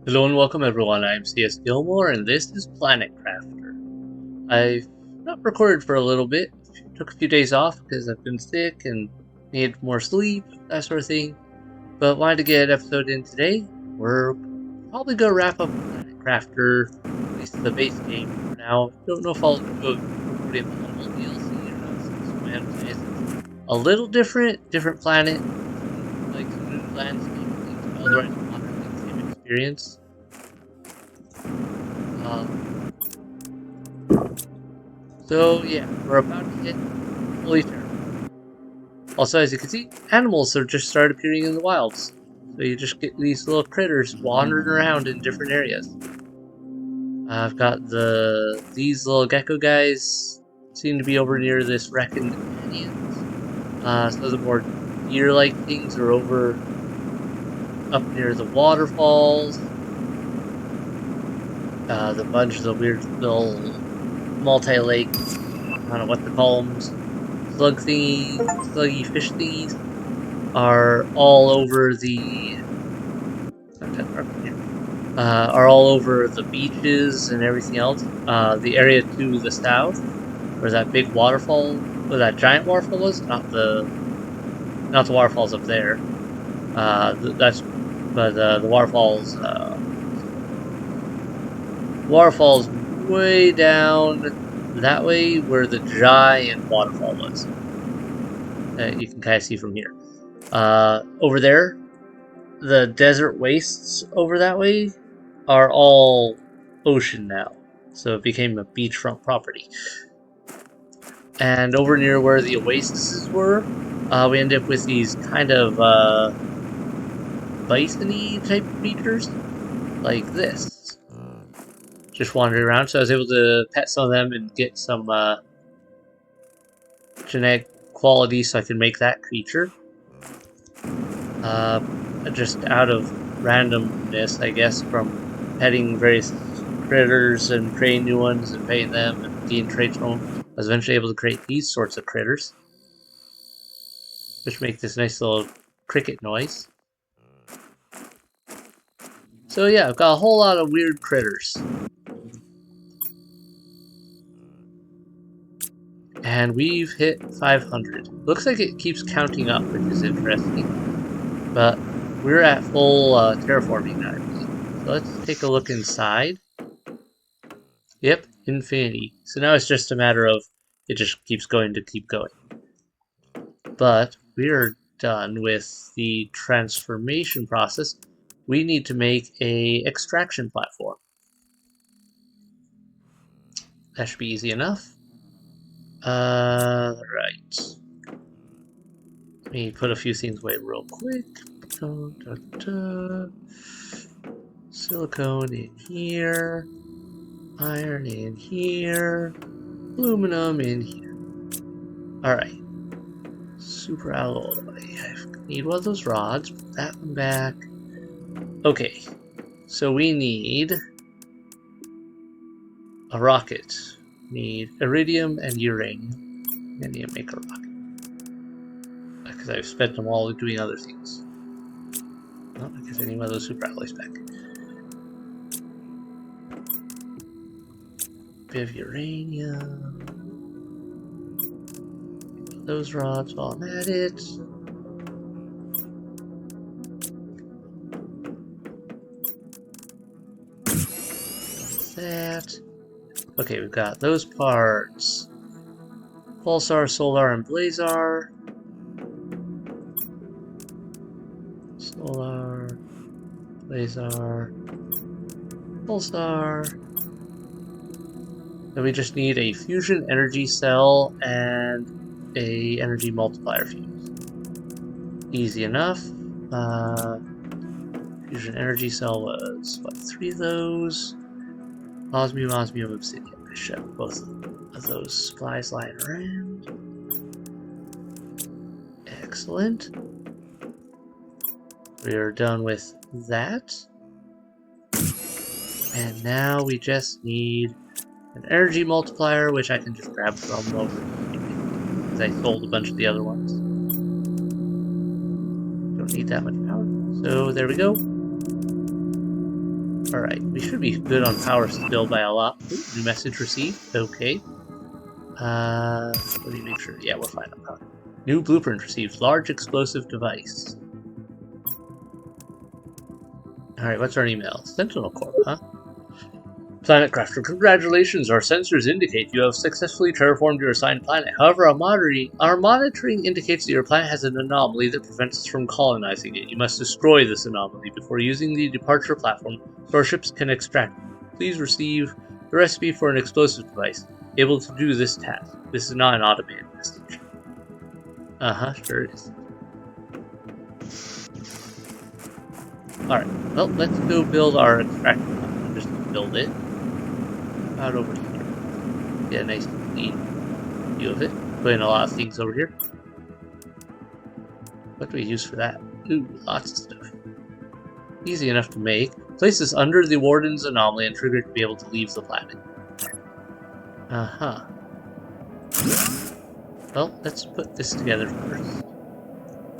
Hello and welcome everyone, I'm C.S.Gilmore and this is Planet Crafter. I've not recorded for a little bit, took a few days off because I've been sick and needed more sleep, that sort of thing, but wanted to get an episode in today. We're probably going to wrap up Planet Crafter, at least the base game for now. Don't know if I'll go incorporate the Humble DLC or not, since from my understanding it's a little different planet, like some new landscape things, but otherwise moderately the same experience. Um, So yeah, we're about to hit fully terraformed. Also, as you can see, animals have just started appearing in the wilds. So you just get these little critters wandering around in different areas. I've got these little gecko guys seem to be over near this reckoned canyons. So the more deer-like things are over up near the waterfalls. The bunch of the weird little multi-lake, I don't know what to call them, sluggy fish thingies are all over the are all over the beaches and everything else. The area to the south, where that big waterfall, where that giant waterfall was, not the waterfalls up there. That's but the waterfalls way down that way where the giant waterfall was. You can kind of see from here. Over there, the desert wastes over that way are all ocean now. So it became a beachfront property. And over near where the oases were, we ended up with these kind of bison-y type creatures, like this. Just wandering around, so I was able to pet some of them and get some genetic quality so I can make that creature. Just out of randomness, I guess, from petting various critters and creating new ones and paying them and getting traits from them, I was eventually able to create these sorts of critters, which make this nice little cricket noise. So yeah, I've got a whole lot of weird critters. And we've hit 500. Looks like it keeps counting up, which is interesting. But we're at full terraforming now, I believe. So let's take a look inside. Yep, infinity. So now it's just a matter of it just keeps going to keep going. But we are done with the transformation process. We need to make a extraction platform. That should be easy enough. Right. Let me put a few things away real quick. Silicone in here. Iron in here. Aluminum in here. Alright. Super alloy. I need one of those rods. Put that one back. Okay. So we need a rocket. Need iridium and uranium. I need to make a rocket. Because I've spent them all doing other things. Oh, because I need one of those super alloys back. Bit of uranium. Those rods while I'm at it. That. Okay, we've got those parts. Pulsar, Solar, and Blazar. Solar, Blazar, Pulsar. Then we just need a fusion energy cell and a energy multiplier fuse. Easy enough. Fusion energy cell was, what, 3 of those? Osmium, Osmium, Obsidian. I should have both of those supplies lying around. Excellent. We are done with that. And now we just need an energy multiplier, which I can just grab from over here, because I sold a bunch of the other ones. Don't need that much power. So there we go. Alright, we should be good on power still by a lot. Ooh, new message received. Okay. Let me make sure. Yeah, we're fine on power. New blueprint received. Large explosive device. Alright, what's our email? Sentinel Corp, huh? Planet Crafter, congratulations. Our sensors indicate you have successfully terraformed your assigned planet. However, our monitoring indicates that your planet has an anomaly that prevents us from colonizing it. You must destroy this anomaly before using the departure platform so our ships can extract it. Please receive the recipe for an explosive device able to do this task. This is not an automated message. Sure is. Alright, well, let's go build our extraction platform. Just build it. Out over here. Get a nice clean view of it. Put in a lot of things over here. What do we use for that? Ooh, lots of stuff. Easy enough to make. Place this under the Warden's anomaly and trigger it to be able to leave the planet. Well, let's put this together first.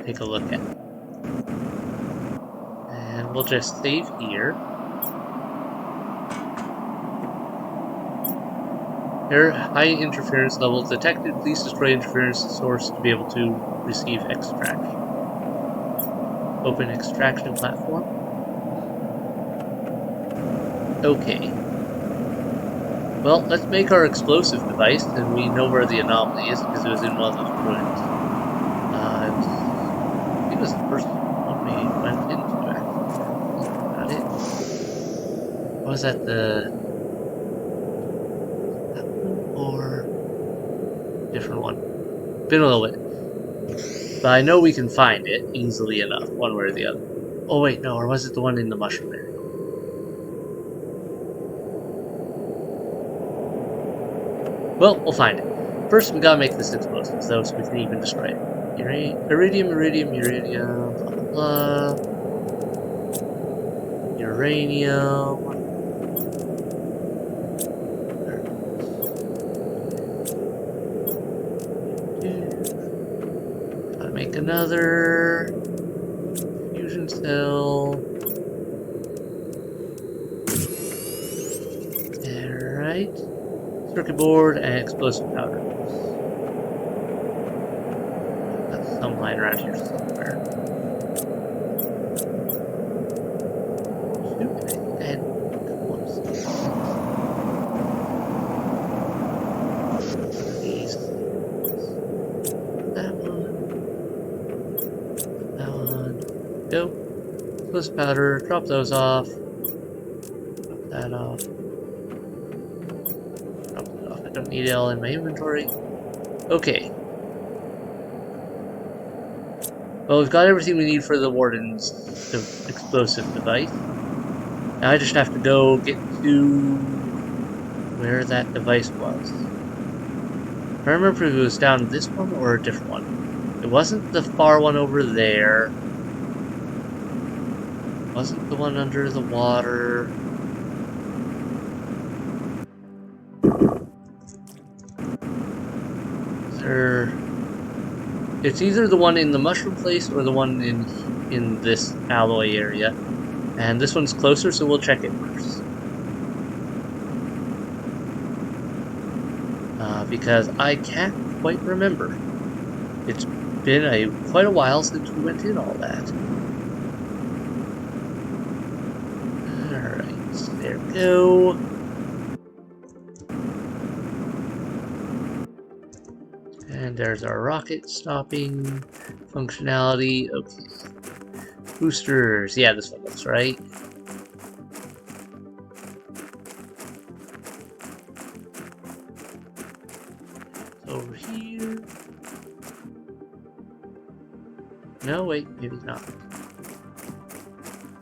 Take a look at it. And we'll just save here. Error, high interference level detected. Please destroy interference source to be able to receive extraction. Open extraction platform. Okay. Well, let's make our explosive device, and we know where the anomaly is because it was in one of those ruins. I think it was the first one we went into, actually. Not it. Was that the... or different one? Been a little bit. But I know we can find it easily enough, one way or the other. Oh wait, no, or was it the one in the mushroom area? Well, we'll find it. First, we gotta make this explosive, though, so we can even destroy it. Iridium, blah blah blah. Uranium. Gotta make another fusion cell. Alright. Circuit board and explosive powder. That's some line around here somewhere. And whoops. These. That one. Go. Explosive powder. Drop those off. Drop that off. I don't need it all in my inventory. Okay. Well, we've got everything we need for the Warden's explosive device. Now I just have to go get to where that device was. I don't remember if it was down this one or a different one. It wasn't the far one over there. It wasn't the one under the water. It's either the one in the mushroom place or the one in this alloy area. And this one's closer, so we'll check it first. Because I can't quite remember. It's been quite a while since we went in all that. Alright, there we go. And there's our rocket stopping functionality. Okay. Boosters. Yeah, this one looks right. Over here. No, wait, maybe not.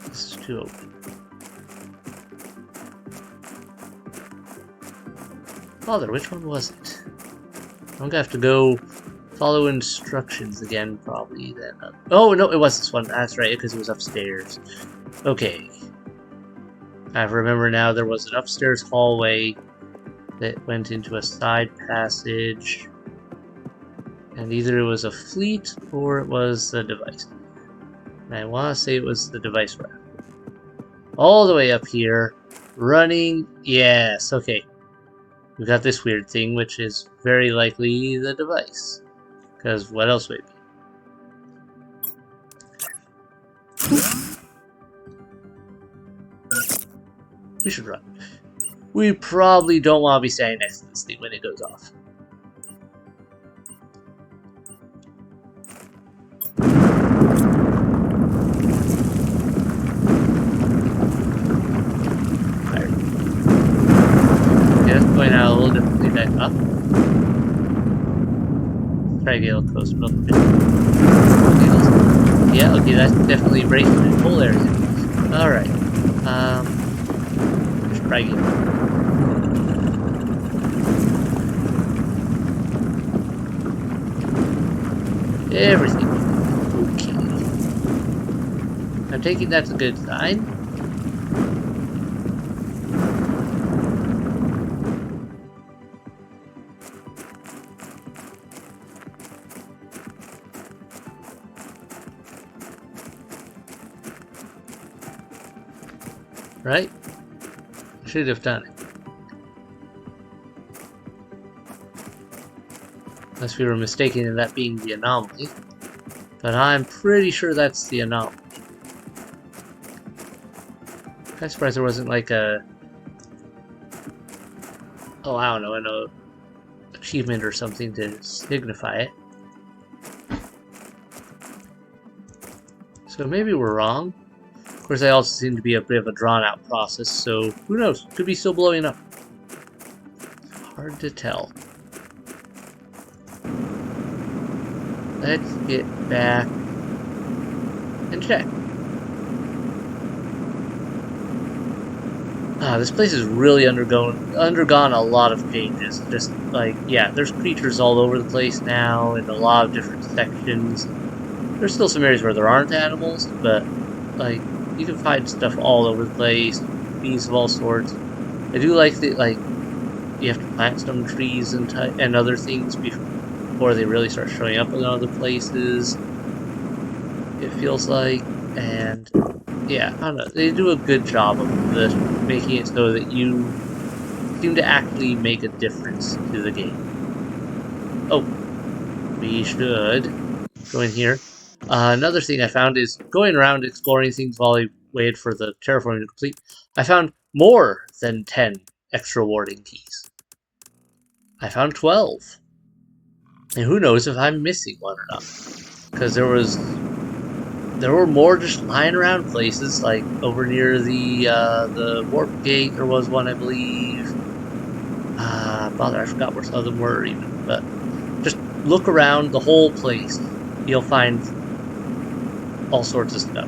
This is too open. Father, which one was it? I'm gonna have to go follow instructions again, probably, then. Oh, no, it was this one. That's right, because it was upstairs. Okay. I remember now there was an upstairs hallway that went into a side passage. And either it was a fleet or it was the device. And I want to say it was the device raft. all the way up here, running. Yes, okay. We got this weird thing, which is very likely the device. Because what else would it be? We should run. We probably don't want to be standing next to this thing when it goes off. Alright. Okay, that's going out a little differently than up. Try to get a little closer a little bit. Yeah, okay, that's definitely breaking the whole area. Alright. Let's try again. Everything. Okay. I'm taking that's a good sign. Right? Should have done it. Unless we were mistaken in that being the anomaly. But I'm pretty sure that's the anomaly. I'm surprised there wasn't like a... oh, I don't know, an achievement or something to signify it. So maybe we're wrong. Of course, they also seem to be a bit of a drawn-out process, so who knows? Could be still blowing up. Hard to tell. Let's get back and check. This place has really undergone a lot of changes. Just like, yeah, there's creatures all over the place now in a lot of different sections. There's still some areas where there aren't animals, but like you can find stuff all over the place, bees of all sorts. I do like that, like you have to plant some trees and other things before they really start showing up in other places. It feels like, and yeah, I don't know. They do a good job of this, making it so that you seem to actually make a difference to the game. Oh, we should go in here. Another thing I found is going around exploring things while I waited for the terraforming to complete. I found more than 10 extra warding keys. I found 12. And who knows if I'm missing one or not. Because there were more just lying around places, like over near the warp gate. There was one, I believe. Bother, I forgot where some of them were even. But just look around the whole place. You'll find all sorts of stuff.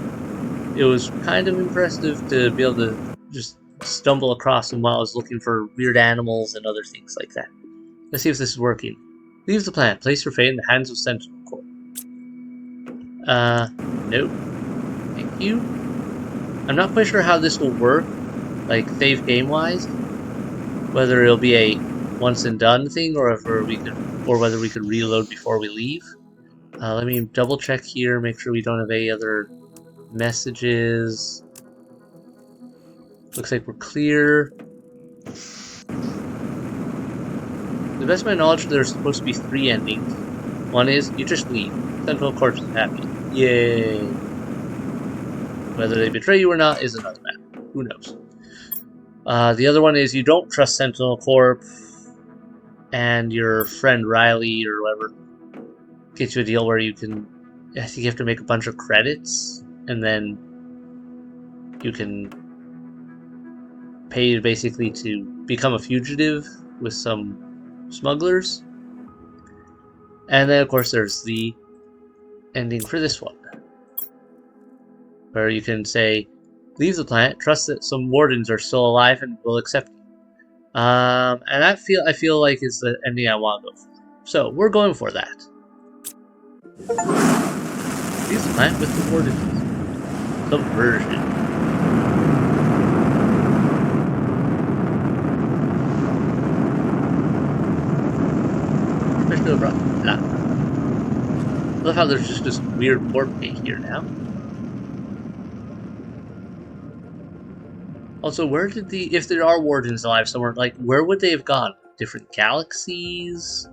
It was kind of impressive to be able to just stumble across them while I was looking for weird animals and other things like that. Let's see if this is working. Leave the planet. Place your fate in the hands of Sentinel Corps. Nope. Thank you. I'm not quite sure how this will work, like save game-wise. Whether it'll be a once and done thing, or whether we could reload before we leave. Let me double check here, make sure we don't have any other messages. Looks like we're clear. To the best of my knowledge, there's supposed to be 3 endings. One is, you just leave. Sentinel Corps is happy. Yay! Whether they betray you or not is another matter. Who knows? The other one is, you don't trust Sentinel Corps, and your friend Riley, or whatever, gets you a deal where you can... I think you have to make a bunch of credits, and then you can pay basically to become a fugitive with some smugglers. And then, of course, there's the ending for this one, where you can say, leave the planet, trust that some wardens are still alive and will accept you. And I feel like is the ending I want to go for. So we're going for that. Leave the planet with the wardens. Subversion. I love how there's just this weird warp gate here now. Also, where did if there are wardens alive somewhere, like, where would they have gone? Different galaxies?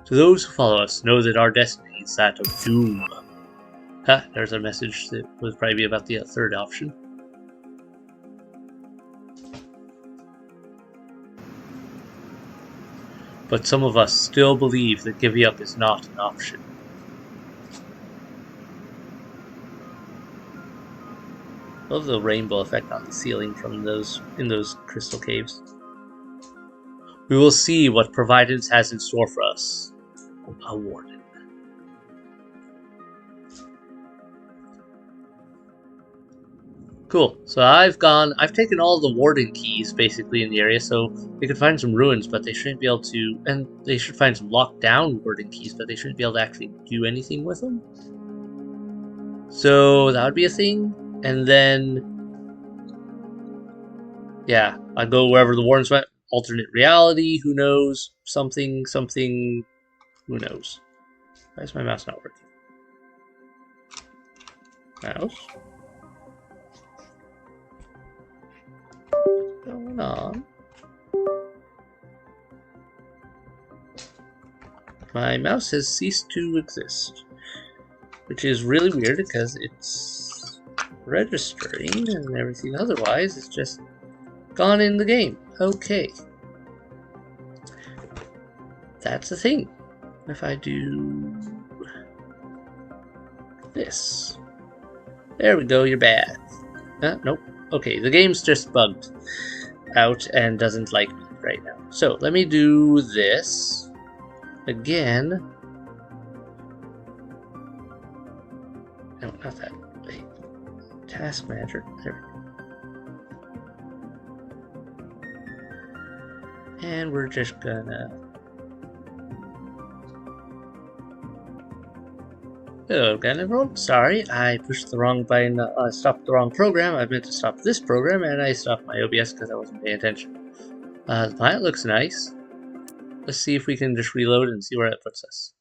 To those who follow us, know that our destiny is that of doom. There's a message that would probably be about the third option. But some of us still believe that giving up is not an option. Love the rainbow effect on the ceiling from those crystal caves. We will see what Providence has in store for us. A warden. Cool. So I've taken all the warden keys basically in the area, so they could find some ruins, but they shouldn't be able to, and they should find some locked down warden keys, but they shouldn't be able to actually do anything with them. So that would be a thing, and then, yeah, I go wherever the wardens went. Alternate reality, who knows? Something, who knows? Why is my mouse not working? Mouse? What's going on? My mouse has ceased to exist, which is really weird because it's registering and everything otherwise. It's just gone in the game. Okay. That's the thing. If I do this. There we go, you're bad. Nope. Okay, the game's just bugged out and doesn't like me right now. So let me do this again. No, not that. Wait. Task manager. There we go. And we're just gonna. Hello again, everyone. Sorry, I pushed the wrong button. I stopped the wrong program. I meant to stop this program, and I stopped my OBS because I wasn't paying attention. The planet looks nice. Let's see if we can just reload and see where it puts us.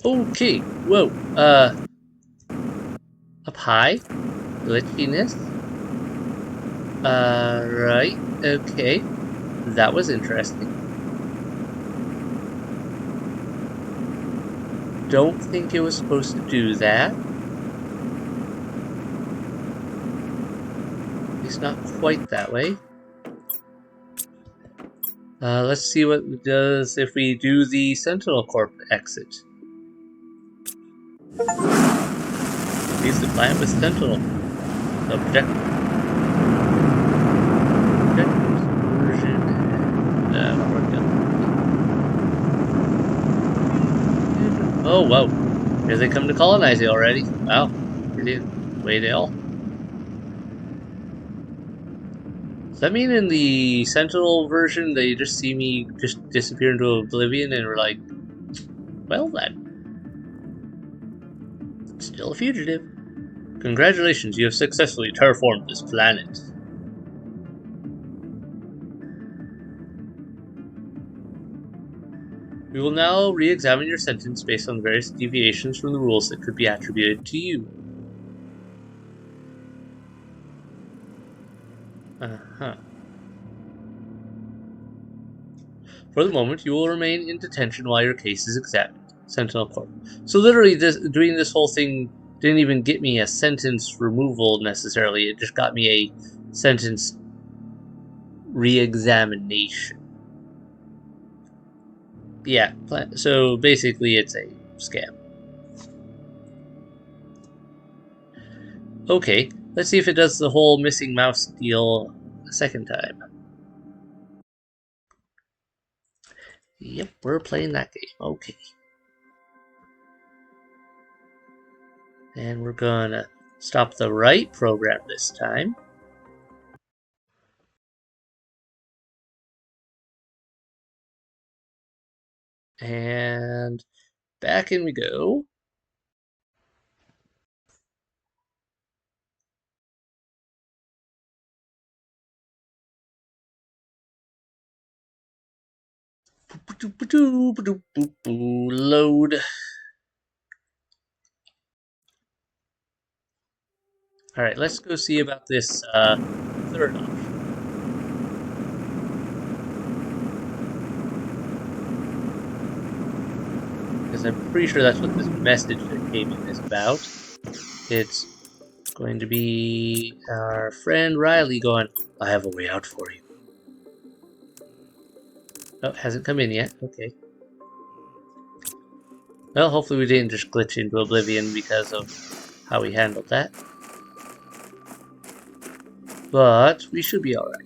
Okay, whoa, up high, glitchiness, right, okay, that was interesting. Don't think it was supposed to do that. At least not quite that way. Let's see what it does if we do the Sentinel Corp exit. Leaves the planet with Sentinel. Objective version. Oh, whoa. Here they come to colonize it already. Wow. Brilliant. Way to all. Does that mean in the Sentinel version they just see me just disappear into oblivion and we're like, well then. Still a fugitive. Congratulations, you have successfully terraformed this planet. We will now re-examine your sentence based on various deviations from the rules that could be attributed to you. For the moment, you will remain in detention while your case is examined. Sentinel Corp. So literally, doing this whole thing didn't even get me a sentence removal necessarily. It just got me a sentence re-examination. Yeah, so basically it's a scam. Okay, let's see if it does the whole missing mouse deal a second time. Yep, we're playing that game. Okay. And we're gonna stop the right program this time. And back in we go. Load. Alright, let's go see about this third option. Because I'm pretty sure that's what this message that came in is about. It's going to be our friend Riley going, I have a way out for you. Oh, it hasn't come in yet. Okay. Well, hopefully we didn't just glitch into oblivion because of how we handled that. But we should be alright.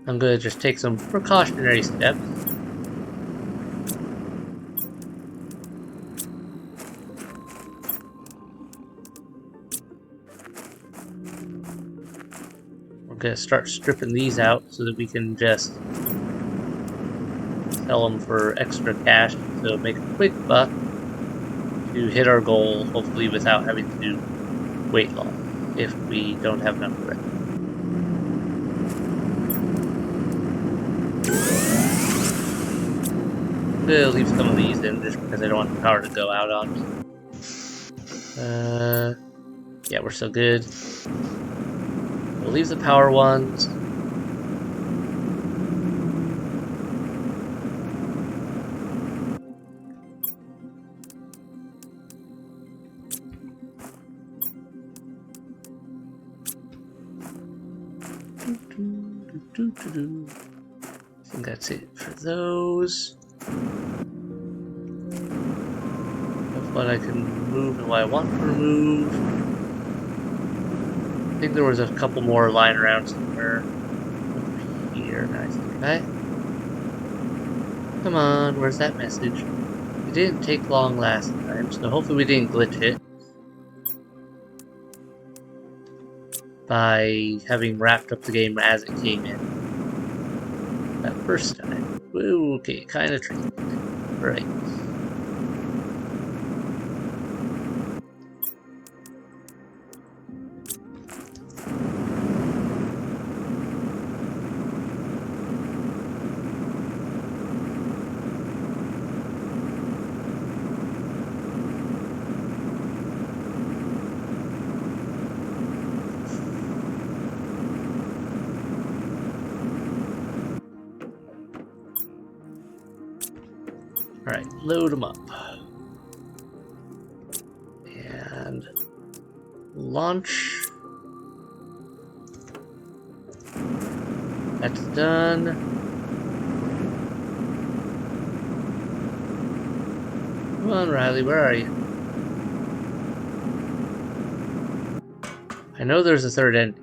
I'm going to just take some precautionary steps. We're going to start stripping these out so that we can just sell them for extra cash to make a quick buck to hit our goal, hopefully without having to wait long if we don't have enough bread. I'm going to leave some of these in just because I don't want the power to go out on me. Yeah, we're still good. We'll leave the power ones. I think that's it for those. Of what I can remove and what I want to remove. I think there was a couple more lying around somewhere over here. Nice. Okay. Come on, where's that message? It didn't take long last time, so hopefully we didn't glitch it by having wrapped up the game as it came in that first time. Ooh, okay, kind of tricky. Right. Alright, load them up. And launch. That's done. Come on, Riley, where are you? I know there's a third ending.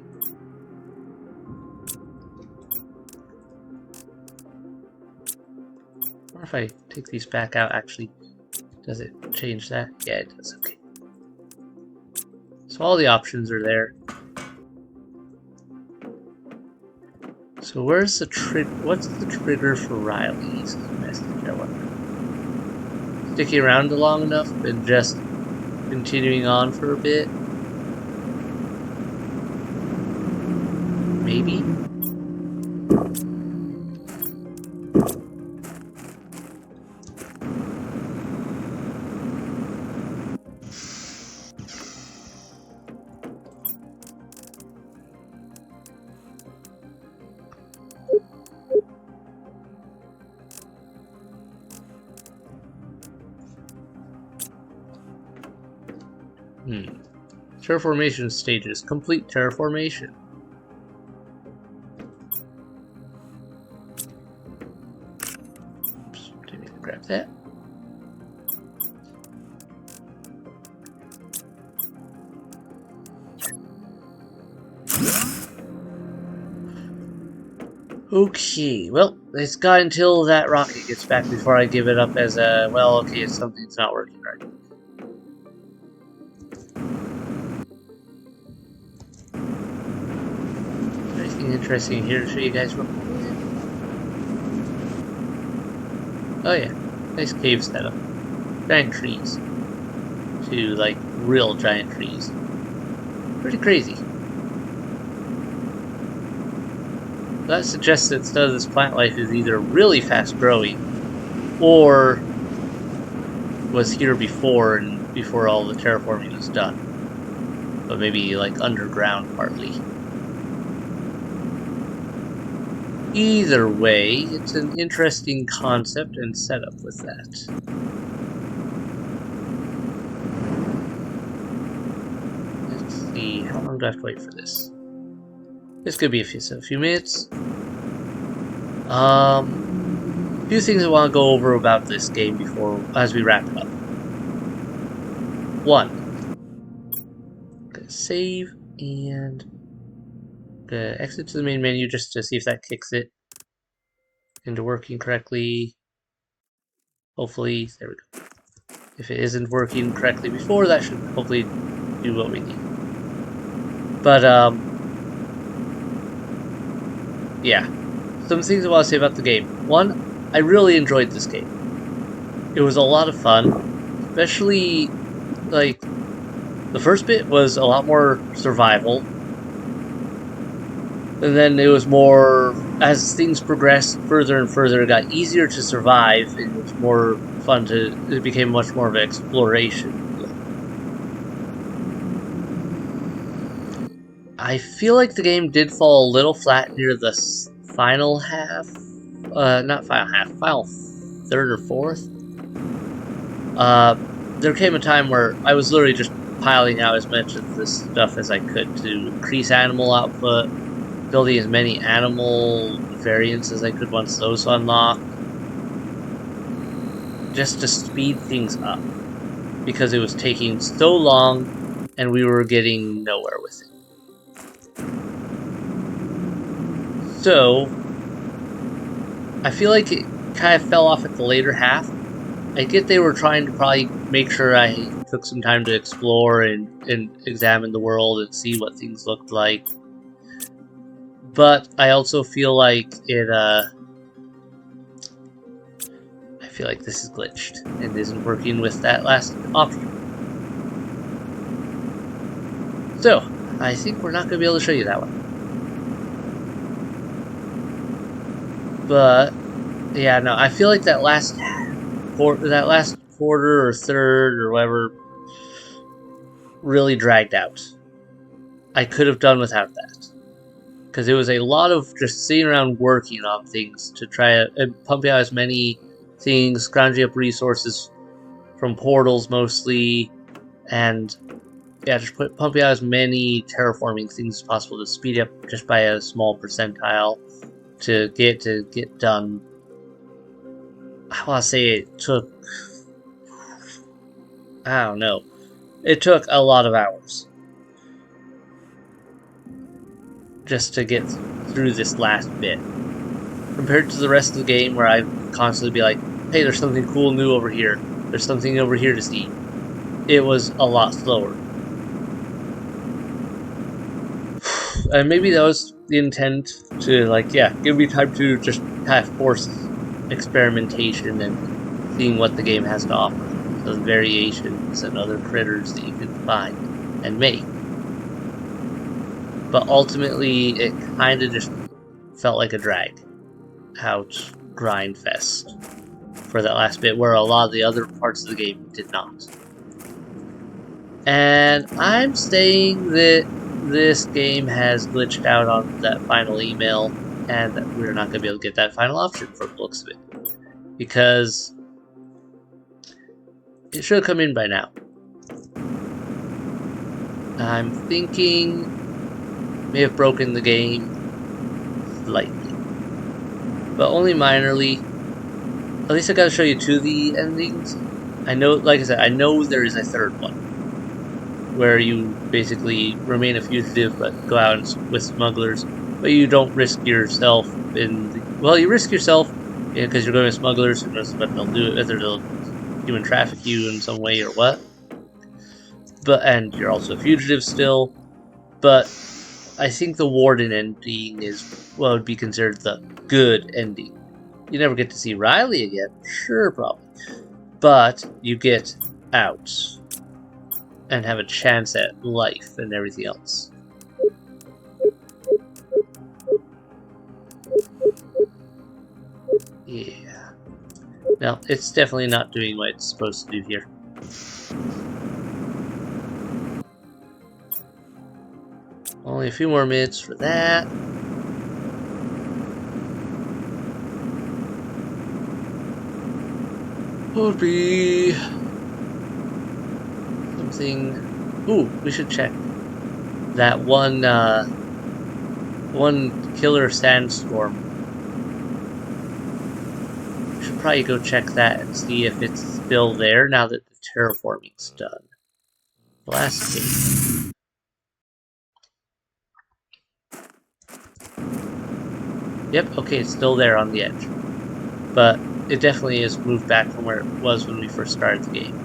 Or if I take these back out, actually, does it change that? Yeah, it does. Okay. So all the options are there. So where's the what's the trigger for Riley's message, I wonder? Sticking around long enough and just continuing on for a bit? Maybe? Terraformation stages. Complete terraformation. Oops, didn't mean to grab that. Okay, well, it's got until that rocket gets back before I give it up as a, well, okay, it's something's not working right. Anything interesting here to show you guys real quick? Oh yeah, nice cave setup. Giant trees. To, like, real giant trees. Pretty crazy. That suggests that some of this plant life is either really fast growing, or was here before, and before all the terraforming was done. But maybe like underground partly. Either way, it's an interesting concept and setup with that. Let's see, how long do I have to wait for this? This could be a few minutes. A few things I want to go over about this game as we wrap it up. One, gonna save and gonna exit to the main menu just to see if that kicks it into working correctly. Hopefully, there we go. If it isn't working correctly before, that should hopefully do what we need. But, yeah. Some things I want to say about the game. One, I really enjoyed this game. It was a lot of fun, especially, like, the first bit was a lot more survival. And then it was more, as things progressed further and further, it got easier to survive, and it was more fun it became much more of an exploration. I feel like the game did fall a little flat near the final half. Not final half, final third or fourth. There came a time where I was literally just piling out as much of this stuff as I could to increase animal output, building as many animal variants as I could once those unlocked, just to speed things up, because it was taking so long and we were getting nowhere with it. So, I feel like it kind of fell off at the later half. I get they were trying to probably make sure I took some time to explore and examine the world and see what things looked like. But I also feel like I feel like this is glitched and isn't working with that last option. So, I think we're not going to be able to show you that one. But, yeah, no, I feel like that last quarter or third or whatever really dragged out. I could have done without that. Because it was a lot of just sitting around working on things to try to pump out as many things, scrounging up resources from portals mostly, and yeah, just pumping out as many terraforming things as possible to speed up just by a small percentile to get done. I want to say it took, I don't know, it took a lot of hours just to get through this last bit. Compared to the rest of the game where I'd constantly be like, hey, there's something cool new over here. There's something over here to see. It was a lot slower. And maybe that was the intent to, like, yeah, give me time to just kind of force experimentation and seeing what the game has to offer. Those variations and other critters that you can find and make. But ultimately, it kind of just felt like a drag out grind fest for that last bit, where a lot of the other parts of the game did not. And I'm saying that this game has glitched out on that final email, and that we're not going to be able to get that final option from the looks of it. Because it should have come in by now. I'm thinking may have broken the game slightly, but only minorly. At least I gotta show you two of the endings. I know, like I said, I know there is a third one, where you basically remain a fugitive but go out with smugglers, but you don't risk yourself well, you risk yourself because you're going with smugglers, who knows what they'll do, whether they'll human traffic you in some way or what. And you're also a fugitive still, but I think the warden ending is what would be considered the good ending. You never get to see Riley again, sure, probably, but you get out and have a chance at life and everything else. Yeah. No, it's definitely not doing what it's supposed to do here. Only a few more minutes for that. Would be something. Ooh, we should check that one killer sandstorm. We should probably go check that and see if it's still there now that the terraforming's done. Last game. Yep, okay, it's still there on the edge. But it definitely is moved back from where it was when we first started the game.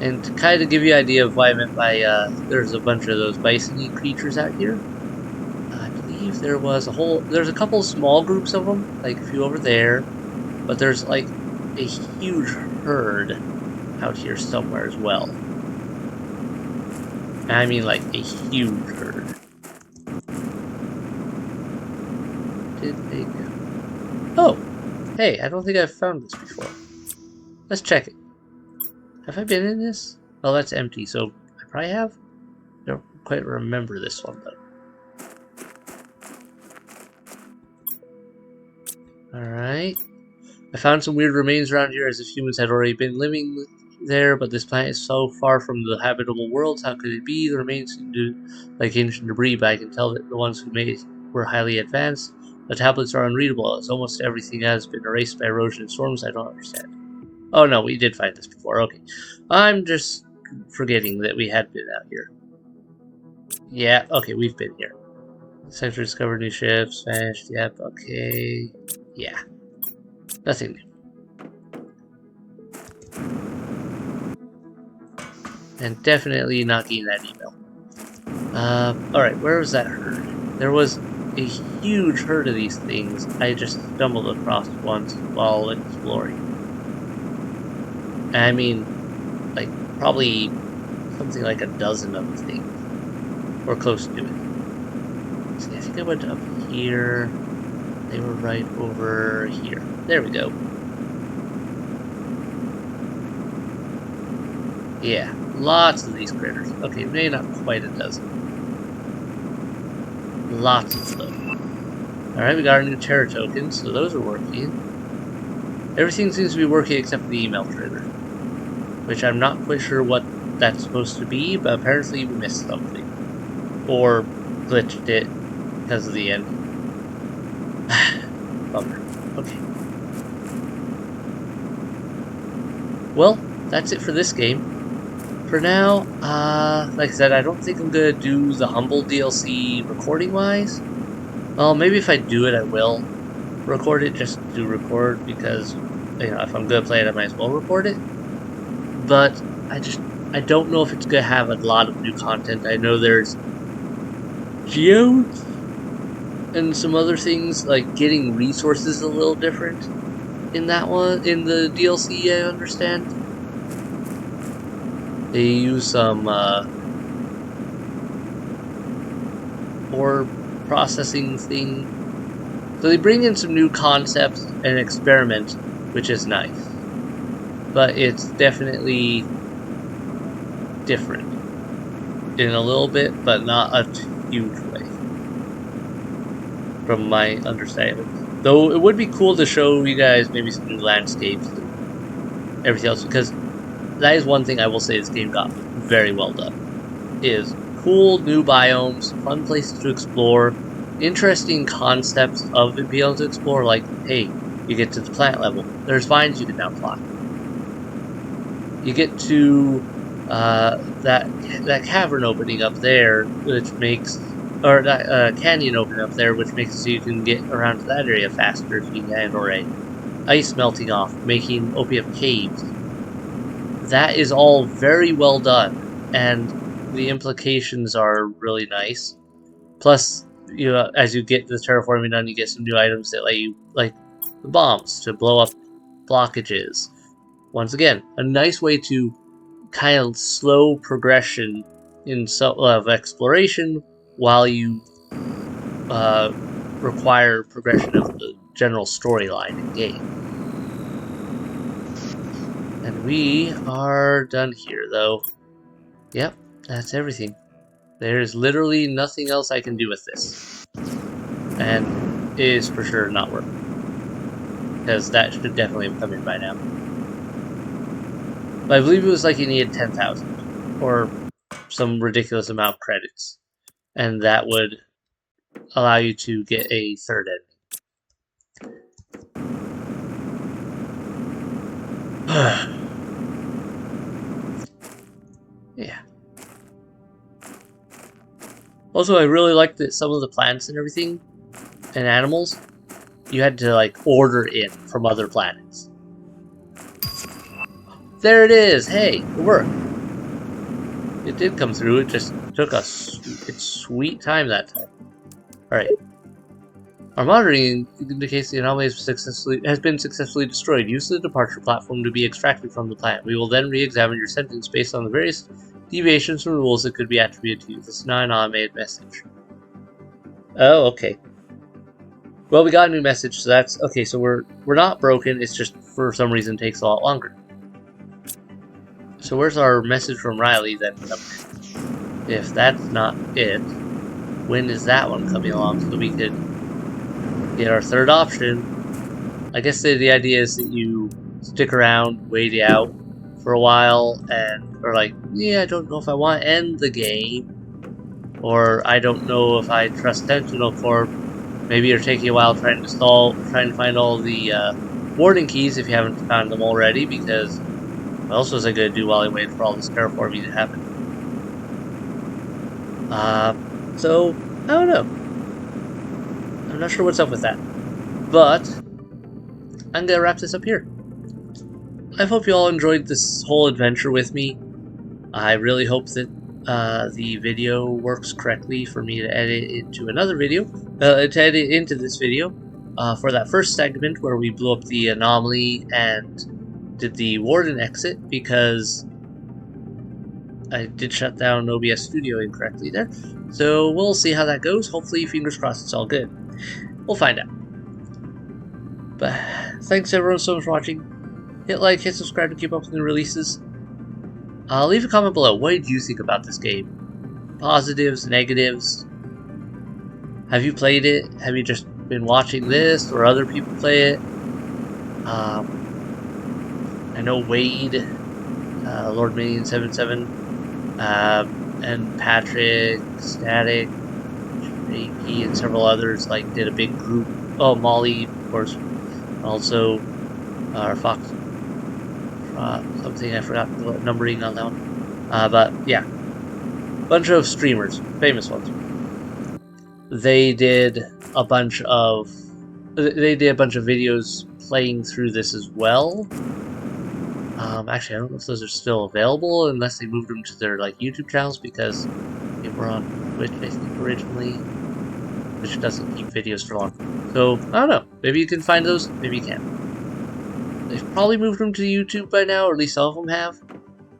And to kind of give you an idea of what I meant by there's a bunch of those bison-y creatures out here. I believe there's a couple of small groups of them, like a few over there, but there's like a huge herd out here somewhere as well. And I mean like a huge herd. Did they go? Oh! Hey, I don't think I've found this before. Let's check it. Have I been in this? Oh, that's empty, so I probably have? I don't quite remember this one, though. Alright. I found some weird remains around here as if humans had already been living there, but this planet is so far from the habitable worlds. How could it be? The remains seem to like ancient debris, but I can tell that the ones who made it were highly advanced. The tablets are unreadable, as almost everything has been erased by erosion and storms. I don't understand. Oh no, we did find this before. Okay. I'm just forgetting that we had been out here. Yeah, okay, we've been here. Sector discovered new ships, vanished, yep, okay. Yeah. Nothing new. And definitely not getting that email. Alright, where was that herd? There was a huge herd of these things I just stumbled across once while exploring. And I mean, like, probably something like a dozen of the things. Or close to it. See, I think I went up here. They were right over here. There we go. Yeah, lots of these critters. Okay, maybe not quite a dozen. Lots of them. Alright, we got our new terror tokens, so those are working. Everything seems to be working except for the email trigger. Which I'm not quite sure what that's supposed to be, but apparently we missed something. Or glitched it because of the end. Bummer. Okay. Well, that's it for this game. For now, like I said, I don't think I'm gonna do the Humble DLC recording-wise. Well, maybe if I do it, I will record it just to record, because, you know, if I'm gonna play it, I might as well record it. But I don't know if it's gonna have a lot of new content. I know there's geodes and some other things, like getting resources a little different in that one, in the DLC, I understand. They use some ore processing thing. So they bring in some new concepts and experiment, which is nice. But it's definitely different in a little bit, but not a huge way, from my understanding. Though it would be cool to show you guys maybe some new landscapes and everything else, because that is one thing I will say this game got very well done. Is cool new biomes, fun places to explore, interesting concepts of it being able to explore, like, hey, you get to the plant level, there's vines you can now climb. You get to that cavern opening up there, which makes, or that canyon opening up there, which makes it so you can get around to that area faster if you can, or ice melting off, making opium caves. That is all very well done, and the implications are really nice. Plus, you know, as you get the terraforming done, you get some new items that let you, like the bombs, to blow up blockages. Once again, a nice way to kind of slow progression in of exploration while you require progression of the general storyline in game. And we are done here, though. Yep, that's everything. There's literally nothing else I can do with this. And it is for sure not working. Because that should definitely have come in by now. But I believe it was like you needed 10,000. Or some ridiculous amount of credits. And that would allow you to get a third ending. Yeah. Also, I really liked that some of the plants and everything, and animals, you had to like order in from other planets. There it is! Hey, it worked. It did come through, it just took us its sweet time that time. Alright. Our monitoring indicates the anomaly has been successfully destroyed. Use the departure platform to be extracted from the planet. We will then re-examine your sentence based on the various deviations from rules that could be attributed to you. This is not an automated message. Oh, okay. Well, we got a new message, so that's okay. So we're not broken. It's just for some reason takes a lot longer. So where's our message from Riley then coming in? If that's not it, when is that one coming along so we could get our third option? I guess the idea is that you stick around, wait it out for a while, and or like, yeah, I don't know if I want to end the game, or I don't know if I trust Sentinel Corp. Maybe you're taking a while trying to find all the warning keys if you haven't found them already, because what else was I going to do while I waited for all this terraforming to happen? So, I don't know. I'm not sure what's up with that. But, I'm going to wrap this up here. I hope you all enjoyed this whole adventure with me. I really hope that the video works correctly for me to edit into another video, to edit into this video for that first segment where we blew up the anomaly and did the warden exit, because I did shut down OBS Studio incorrectly there. So we'll see how that goes. Hopefully, fingers crossed, it's all good. We'll find out. But thanks everyone so much for watching. Hit like, hit subscribe to keep up with new releases. Leave a comment below. What did you think about this game? Positives, negatives? Have you played it? Have you just been watching this or other people play it? I know Wade, Lord Minion 77, and Patrick, Static, Jakey, and several others like did a big group. Oh, Molly, of course, also, or Fox, something I forgot the numbering on that one. But yeah, bunch of streamers, famous ones. They did a bunch of videos playing through this as well. Actually, I don't know if those are still available unless they moved them to their like YouTube channels, because they were on Twitch, I think, originally, which doesn't keep videos for long. So I don't know. Maybe you can find those. Maybe you can't. They've probably moved them to YouTube by now, or at least some of them have.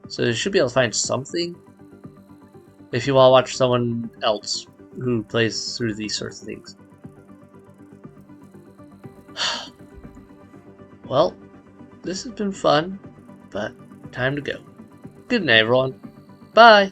So you should be able to find something if you want to watch someone else who plays through these sorts of things. Well, this has been fun, but time to go. Good night, everyone. Bye!